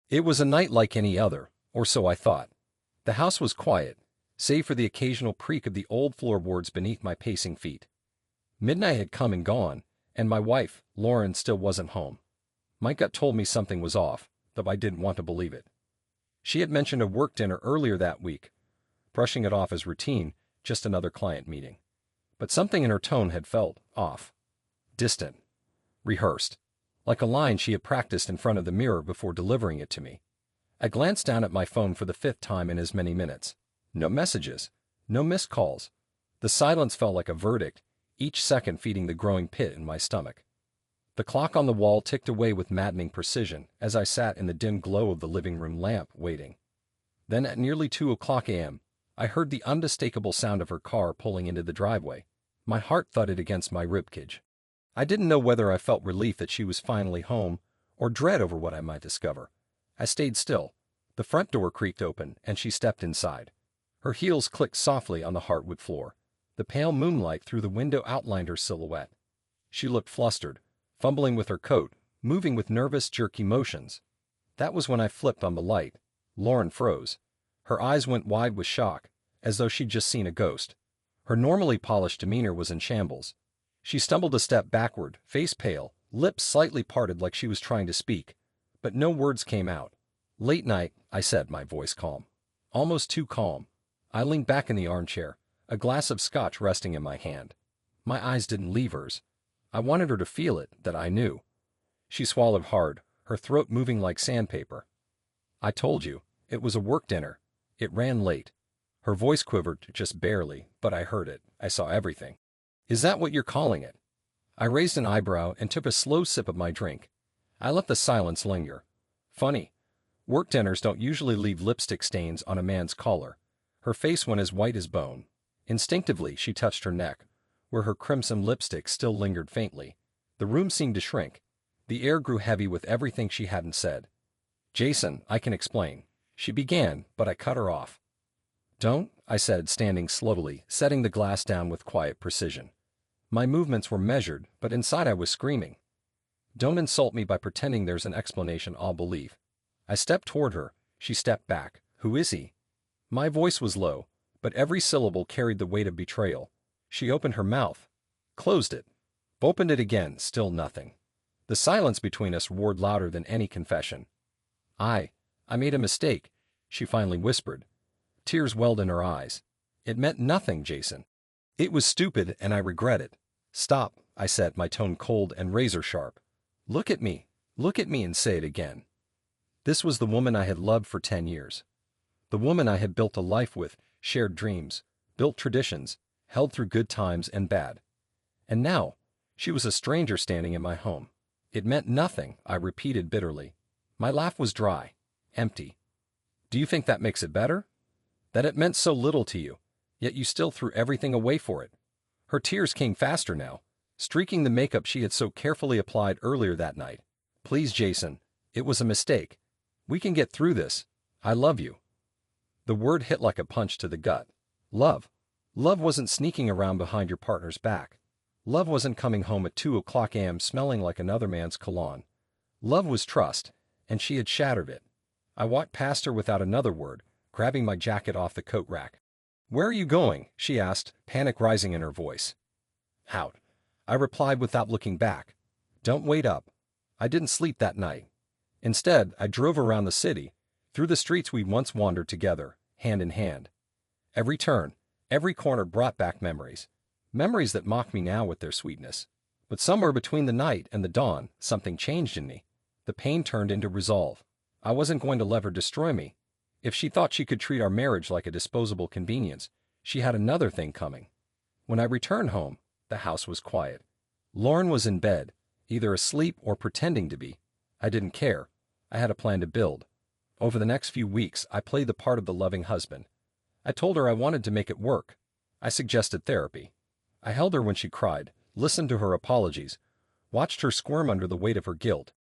It was a night like any other, or so I thought. The house was quiet, save for the occasional creak of the old floorboards beneath my pacing feet. Midnight had come and gone, and my wife, Lauren, still wasn't home. My gut told me something was off, though I didn't want to believe it. She had mentioned a work dinner earlier that week, brushing it off as routine, just another client meeting. But something in her tone had felt off, distant, rehearsed, like a line she had practiced in front of the mirror before delivering it to me. I glanced down at my phone for the fifth time in as many minutes. No messages, no missed calls. The silence felt like a verdict, each second feeding the growing pit in my stomach. The clock on the wall ticked away with maddening precision as I sat in the dim glow of the living room lamp, waiting. Then at nearly 2 o'clock a.m., I heard the unmistakable sound of her car pulling into the driveway. My heart thudded against my ribcage. I didn't know whether I felt relief that she was finally home or dread over what I might discover. I stayed still. The front door creaked open, and she stepped inside. Her heels clicked softly on the hardwood floor. The pale moonlight through the window outlined her silhouette. She looked flustered, fumbling with her coat, moving with nervous, jerky motions. That was when I flipped on the light. Lauren froze. Her eyes went wide with shock, as though she'd just seen a ghost. Her normally polished demeanor was in shambles. She stumbled a step backward, face pale, lips slightly parted like she was trying to speak, but no words came out. "Late night," I said, my voice calm. Almost too calm. I leaned back in the armchair, a glass of scotch resting in my hand. My eyes didn't leave hers. I wanted her to feel it, that I knew. She swallowed hard, her throat moving like sandpaper. "I told you, it was a work dinner. It ran late." Her voice quivered just barely, but I heard it. I saw everything. "Is that what you're calling it?" I raised an eyebrow and took a slow sip of my drink. I let the silence linger. Funny. Work dinners don't usually leave lipstick stains on a man's collar. Her face went as white as bone. Instinctively, she touched her neck, where her crimson lipstick still lingered faintly. The room seemed to shrink. The air grew heavy with everything she hadn't said. "Jason, I can explain," she began, but I cut her off. "Don't," I said, standing slowly, setting the glass down with quiet precision. My movements were measured, but inside I was screaming. "Don't insult me by pretending there's an explanation I'll believe." I stepped toward her. She stepped back. "Who is he?" My voice was low, but every syllable carried the weight of betrayal. She opened her mouth, closed it, opened it again, still nothing. The silence between us roared louder than any confession. I made a mistake," she finally whispered. Tears welled in her eyes. "It meant nothing, Jason. It was stupid, and I regret it." "Stop," I said, my tone cold and razor sharp. Look at me and say it again." This was the woman I had loved for 10 years. The woman I had built a life with, shared dreams, built traditions, held through good times and bad. And now, she was a stranger standing in my home. "It meant nothing," I repeated bitterly. My laugh was dry, empty. "Do you think that makes it better? That it meant so little to you, yet you still threw everything away for it?" Her tears came faster now, streaking the makeup she had so carefully applied earlier that night. "Please, Jason, it was a mistake. We can get through this. I love you." The word hit like a punch to the gut. Love. Love wasn't sneaking around behind your partner's back. Love wasn't coming home at 2 o'clock a.m. smelling like another man's cologne. Love was trust, and she had shattered it. I walked past her without another word, grabbing my jacket off the coat rack. "Where are you going?" she asked, panic rising in her voice. "Out," I replied without looking back. "Don't wait up." I didn't sleep that night. Instead, I drove around the city, through the streets we'd once wandered together, hand in hand. Every turn, every corner brought back memories. Memories that mock me now with their sweetness. But somewhere between the night and the dawn, something changed in me. The pain turned into resolve. I wasn't going to let her destroy me. If she thought she could treat our marriage like a disposable convenience, she had another thing coming. When I returned home, the house was quiet. Lauren was in bed, either asleep or pretending to be. I didn't care. I had a plan to build. Over the next few weeks, I played the part of the loving husband. I told her I wanted to make it work. I suggested therapy. I held her when she cried, listened to her apologies, watched her squirm under the weight of her guilt.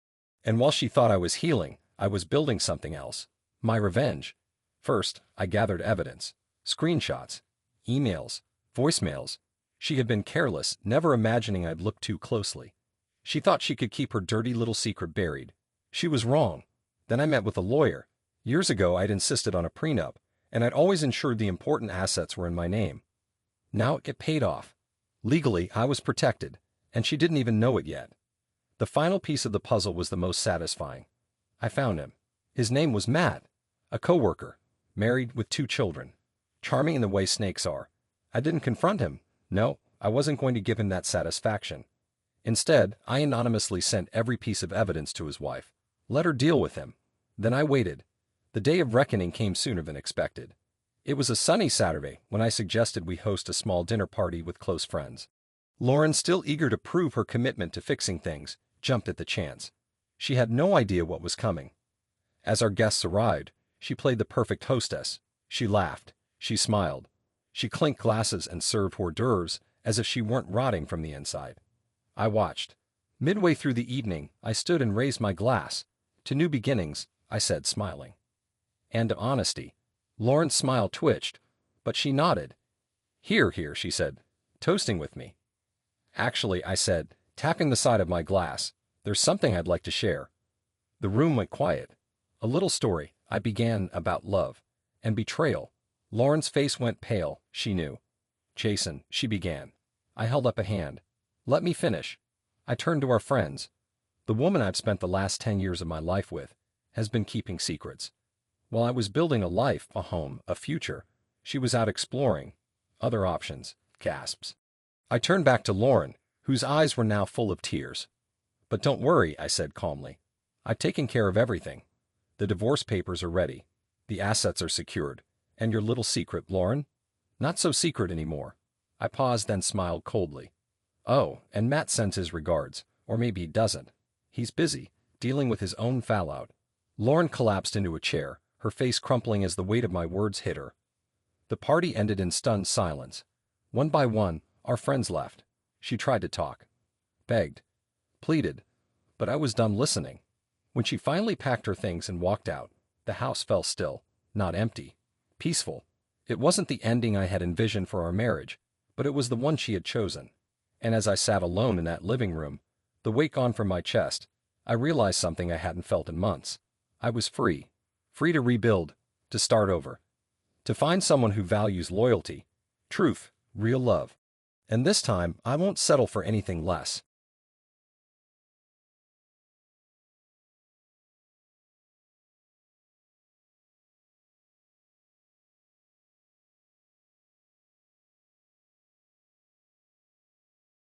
And while she thought I was healing, I was building something else. My revenge. First, I gathered evidence. Screenshots, emails, voicemails. She had been careless, never imagining I'd looked too closely. She thought she could keep her dirty little secret buried. She was wrong. Then I met with a lawyer. Years ago, I'd insisted on a prenup, and I'd always ensured the important assets were in my name. Now it paid off. Legally, I was protected, and she didn't even know it yet. The final piece of the puzzle was the most satisfying. I found him. His name was Matt, a coworker, married with 2 children. Charming in the way snakes are. I didn't confront him. No, I wasn't going to give him that satisfaction. Instead, I anonymously sent every piece of evidence to his wife. Let her deal with him. Then I waited. The day of reckoning came sooner than expected. It was a sunny Saturday when I suggested we host a small dinner party with close friends. Lauren, still eager to prove her commitment to fixing things, jumped at the chance. She had no idea what was coming. As our guests arrived, she played the perfect hostess. She laughed. She smiled. She clinked glasses and served hors d'oeuvres as if she weren't rotting from the inside. I watched. Midway through the evening, I stood and raised my glass. To new beginnings, I said, smiling. And to honesty. Lauren's smile twitched, but she nodded. Here, here, she said, toasting with me. Actually, I said, tapping the side of my glass, there's something I'd like to share. The room went quiet. A little story, I began, about love and betrayal. Lauren's face went pale, she knew. Jason, she began. I held up a hand. Let me finish. I turned to our friends. The woman I've spent the last 10 years of my life with has been keeping secrets. While I was building a life, a home, a future, she was out exploring other options. Gasps. I turned back to Lauren, whose eyes were now full of tears. But don't worry, I said calmly. I've taken care of everything. The divorce papers are ready. The assets are secured. And your little secret, Lauren? Not so secret anymore. I paused, then smiled coldly. Oh, and Matt sends his regards. Or maybe he doesn't. He's busy, dealing with his own fallout. Lauren collapsed into a chair, her face crumpling as the weight of my words hit her. The party ended in stunned silence. One by one, our friends left. She tried to talk. Begged. Pleaded. But I was done listening. When she finally packed her things and walked out, the house fell still, not empty. Peaceful. It wasn't the ending I had envisioned for our marriage, but it was the one she had chosen. And as I sat alone in that living room, the weight gone from my chest, I realized something I hadn't felt in months. I was free. Free to rebuild, to start over, to find someone who values loyalty, truth, real love. And this time, I won't settle for anything less.